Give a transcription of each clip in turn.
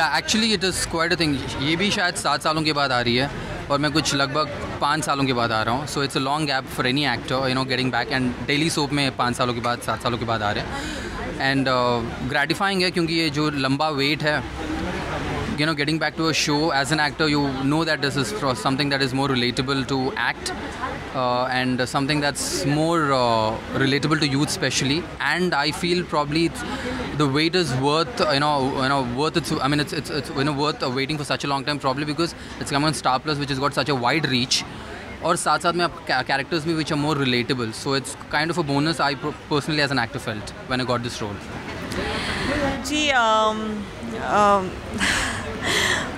या actually it is quite a thing. ये भी शायद 7 सालों के बाद आ रही है और मैं कुछ लगभग 5 सालों के बाद आ रहा हूँ। So it's a long gap for any actor, you know, getting back. And daily soap में 5 सालों के बाद 7 सालों के बाद आ रहे हैं। एंड ग्रेटिफाइंग है क्योंकि ये जो लंबा वेट है, you know, getting back to a show as an actor, you know that this is something that is more relatable to act, and something that's more relatable to youth especially. And I feel probably the wait is worth, worth it. I mean, it's worth waiting for such a long time, probably because it's come on Star Plus, which has got such a wide reach. और साथ साथ में आप characters भी which are more relatable, so it's kind of a bonus I personally as an actor felt when I got this role. जी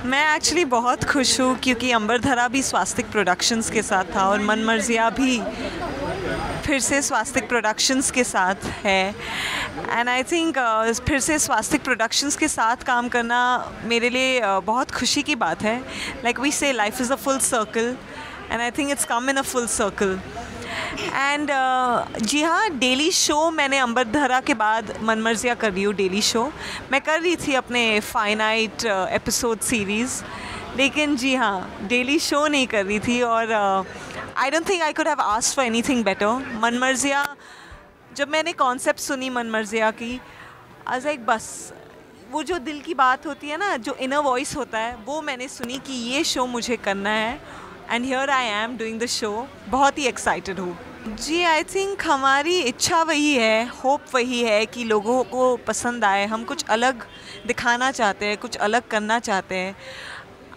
मैं actually बहुत खुश हूँ क्योंकि अंबरधरा भी स्वास्तिक प्रोडक्शंस के साथ था और मन मर्जिया भी फिर से स्वास्तिक प्रोडक्शंस के साथ है। एंड आई थिंक फिर से स्वास्तिक प्रोडक्शंस के साथ काम करना मेरे लिए बहुत खुशी की बात है। Like we say life is a full circle and I think it's come in a full circle. And जी हाँ, डेली शो मैंने अंबरधरा के बाद मन मर्जिया कर रही हूँ। डेली शो मैं कर रही थी अपने फाइनाइट एपिसोड सीरीज़, लेकिन जी हाँ डेली शो नहीं कर रही थी। और I don't think I could have asked for anything better. मन मर्जिया, जब मैंने कॉन्सेप्ट सुनी मन मर्जिया की, आज एक बस वो जो दिल की बात होती है ना, जो इनर वॉइस होता है, वो मैंने सुनी कि ये शो मुझे करना है। And here I am doing the show. बहुत ही एक्साइटेड हूँ जी। आई थिंक हमारी इच्छा वही है, होप वही है कि लोगों को पसंद आए। हम कुछ अलग दिखाना चाहते हैं, कुछ अलग करना चाहते हैं।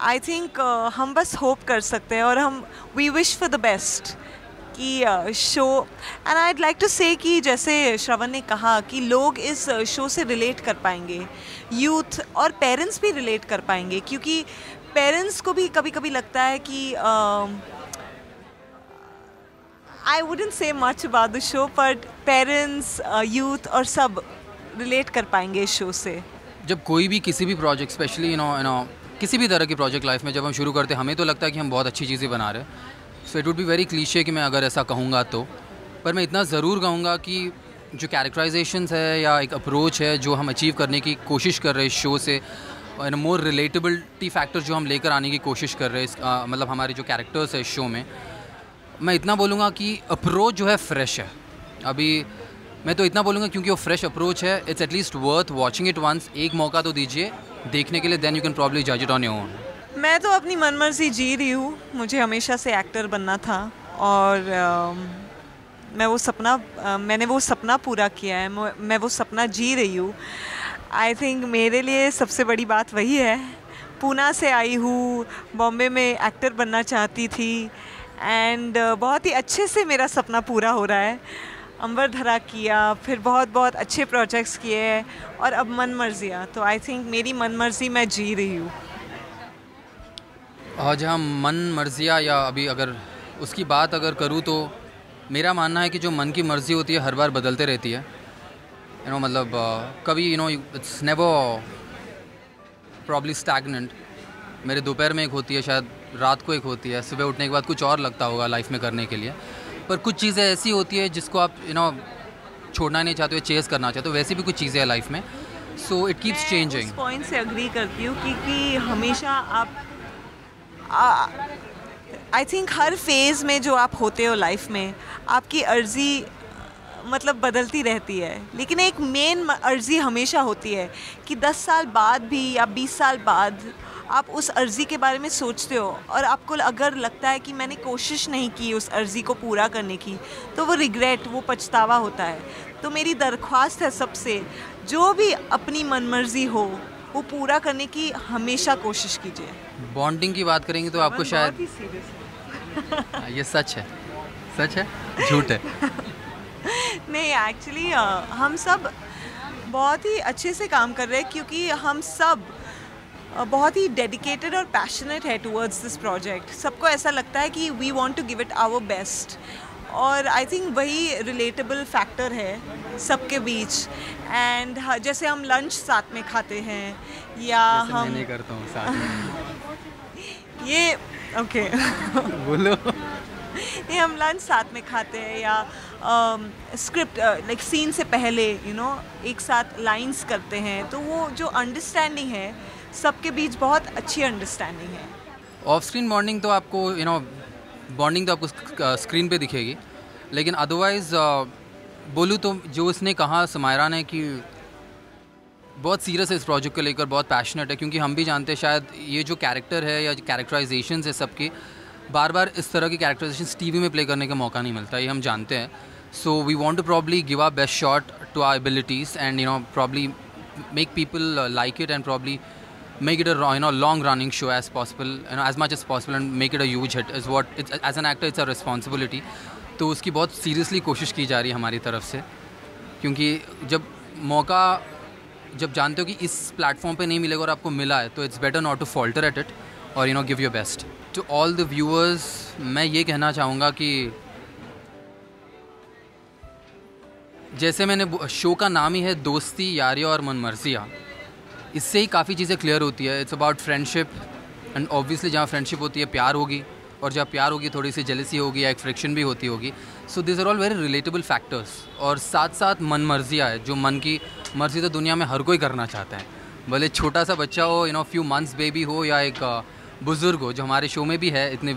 आई थिंक हम बस होप कर सकते हैं और हम we wish for the best कि show. And I'd like to say कि जैसे श्रवण ने कहा कि लोग इस शो से रिलेट कर पाएंगे, यूथ और पेरेंट्स भी रिलेट कर पाएंगे, क्योंकि पेरेंट्स को भी कभी कभी लगता है कि I wouldn't say much about the show, but parents, youth और सब रिलेट कर पाएंगे इस शो से। जब कोई भी किसी भी प्रोजेक्ट, स्पेशली यू नो किसी भी तरह की प्रोजेक्ट लाइफ में जब हम शुरू करते हैं, हमें तो लगता है कि हम बहुत अच्छी चीज़ें बना रहे हैं। So it would be very cliche कि मैं अगर ऐसा कहूँगा तो, पर मैं इतना ज़रूर कहूँगा कि जो कैरेक्टराइजेशंस है या एक अप्रोच है जो हम अचीव करने की कोशिश कर रहे हैं इस शो से, और मोर रिलेटेबिलिटी फैक्टर जो हम लेकर आने की कोशिश कर रहे हैं, मतलब हमारे जो कैरेक्टर्स है इस शो में, मैं इतना बोलूँगा कि अप्रोच जो है फ्रेश है। अभी मैं तो इतना बोलूँगा क्योंकि वो फ्रेश अप्रोच है, it's at least worth watching it once. एक मौका तो दीजिए देखने के लिए, देन यू कैन प्रॉब्ली जज इट ऑन योर ओन। मैं तो अपनी मनमर्जी जी रही हूँ। मुझे हमेशा से एक्टर बनना था और मैंने वो सपना पूरा किया है। मैं वो सपना जी रही हूँ। आई थिंक मेरे लिए सबसे बड़ी बात वही है। पूना से आई हूँ, बॉम्बे में एक्टर बनना चाहती थी, एंड बहुत ही अच्छे से मेरा सपना पूरा हो रहा है। अंबरधरा किया, फिर बहुत बहुत अच्छे प्रोजेक्ट्स किए, और अब मन मर्जिया। तो आई थिंक मेरी मन मर्जी मैं जी रही हूँ। जहाँ मन मर्जिया, या अभी अगर उसकी बात अगर करूँ तो मेरा मानना है कि जो मन की मर्ज़ी होती है हर बार बदलते रहती है। यू नो, मतलब कभी इट्स नेवर प्रॉब्ली स्टैगनेंट। मेरे दोपहर में एक होती है, शायद रात को एक होती है, सुबह उठने के बाद कुछ और लगता होगा लाइफ में करने के लिए। पर कुछ चीज़ें ऐसी होती है जिसको आप छोड़ना नहीं चाहते हो, चेस करना चाहते हो। वैसी भी कुछ चीज़ें हैं लाइफ में। So it keeps changing. उस पॉइंट से अग्री करती हूँ क्योंकि हमेशा आप आई थिंक हर फेज़ में जो आप होते हो लाइफ में, आपकी अर्ज़ी मतलब बदलती रहती है, लेकिन एक मेन अर्ज़ी हमेशा होती है कि 10 साल बाद भी या 20 साल बाद आप उस अर्ज़ी के बारे में सोचते हो, और आपको अगर लगता है कि मैंने कोशिश नहीं की उस अर्ज़ी को पूरा करने की, तो वो रिग्रेट, वो पछतावा होता है। तो मेरी दरख्वास्त है सबसे, जो भी अपनी मनमर्जी हो वो पूरा करने की हमेशा कोशिश कीजिए। बॉन्डिंग की बात करेंगे तो आपको शायद ये सच है, सच है, झूठ है? नहीं, एक्चुअली हम सब बहुत ही अच्छे से काम कर रहे हैं क्योंकि हम सब बहुत ही डेडिकेटेड और पैशनेट है टुवर्ड्स दिस प्रोजेक्ट। सबको ऐसा लगता है कि we want to give it our best, और आई थिंक वही रिलेटेबल फैक्टर है सबके बीच। एंड जैसे हम लंच साथ में खाते हैं, या हम नहीं करता हूँ साथ में ये ओके बोलो ये हम लंच साथ में खाते हैं, या स्क्रिप्ट लाइक सीन से पहले एक साथ लाइंस करते हैं, तो वो जो अंडरस्टैंडिंग है सबके बीच बहुत अच्छी अंडरस्टैंडिंग है। ऑफ स्क्रीन बॉन्डिंग तो आपको बॉन्डिंग तो आपको स्क्रीन पे दिखेगी, लेकिन अदरवाइज़ बोलूँ तो जो उसने कहा समायरा ने कि बहुत सीरियस है इस प्रोजेक्ट को लेकर, बहुत पैशनेट है, क्योंकि हम भी जानते हैं शायद ये जो कैरेक्टर है या कैरेक्टराइजेशन है सबकी, बार बार इस तरह की कैरेक्टराइजेशन टीवी में प्ले करने का मौका नहीं मिलता, ये हम जानते हैं। So we want to probably give our best shot to our abilities and probably make people like it and probably make it a long running show as possible, as much as possible, and make it a huge hit is what it's, as an actor it's a responsibility। तो उसकी बहुत seriously कोशिश की जा रही है हमारी तरफ से, क्योंकि जब मौका जब जानते हो कि इस प्लेटफॉर्म पे नहीं मिलेगा और आपको मिला है, तो it's better not to falter at it और give your best. To all the viewers मैं ये कहना चाहूँगा कि जैसे मैंने शो का नाम ही है दोस्ती यारियाँ और मनमर्जियाँ, इससे ही काफ़ी चीज़ें क्लियर होती है। It's about friendship and obviously जहाँ फ्रेंडशिप होती है प्यार होगी, और जहाँ प्यार होगी थोड़ी सी जेलसी होगी या एक फ्रिक्शन भी होती होगी। So this are all very relatable factors. और साथ साथ मनमर्जियाँ है, जो मन की मर्जी तो दुनिया में हर कोई करना चाहता है, भले छोटा सा बच्चा हो, फ्यू मंथ्स बेबी हो, या एक बुज़ुर्ग हो, जो हमारे शो में भी है इतने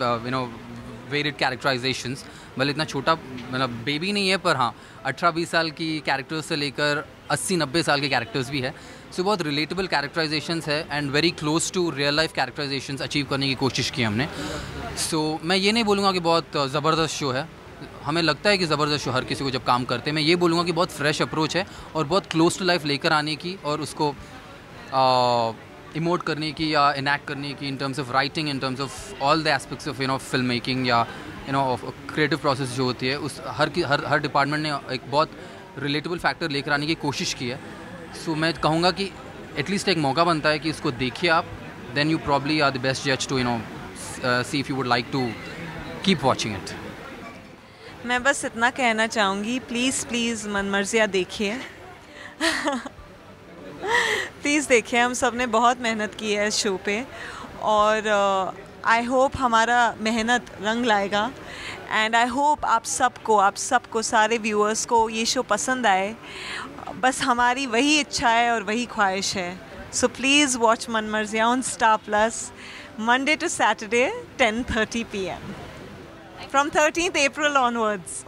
वेरिड कैरेक्टराइजेशंस। भले इतना छोटा मतलब बेबी नहीं है, पर हाँ 18-20 साल की कैरेक्टर्स से लेकर 80-90 साल के कैरेक्टर्स भी है। सो बहुत रिलेटेबल कैरेक्टराइजेशंस है and very close to real life characterizations achieve करने की कोशिश की हमने। सो मैं ये नहीं बोलूँगा कि बहुत ज़बरदस्त शो है, हमें लगता है कि ज़बरदस्त शो हर किसी को जब काम करते हैं। मैं ये बोलूँगा कि बहुत फ्रेश अप्रोच है और बहुत क्लोज टू लाइफ लेकर आने की और उसको इमोट करने की या इनैक्ट करने की, in terms of writing, in terms of all the aspects of film making या क्रिएटिव प्रोसेस जो होती है, उस हर डिपार्टमेंट ने एक बहुत रिलेटेबल फैक्टर लेकर आने की कोशिश की है। सो मैं कहूँगा कि एटलीस्ट एक मौका बनता है कि इसको देखिए आप, then you probably are the best जज to see if you would like to keep watching it. मैं बस इतना कहना चाहूँगी, प्लीज़ मनमर्जियाँ देखिए प्लीज़ देखिए। हम सब ने बहुत मेहनत की है इस शो पे और आई होप हमारा मेहनत रंग लाएगा एंड आई होप आप सबको सारे व्यूअर्स को ये शो पसंद आए। बस हमारी वही इच्छा है और वही ख्वाहिश है। So please watch Manmarziyaan on Star+ Monday to Saturday 10:30 PM from 13th April onwards।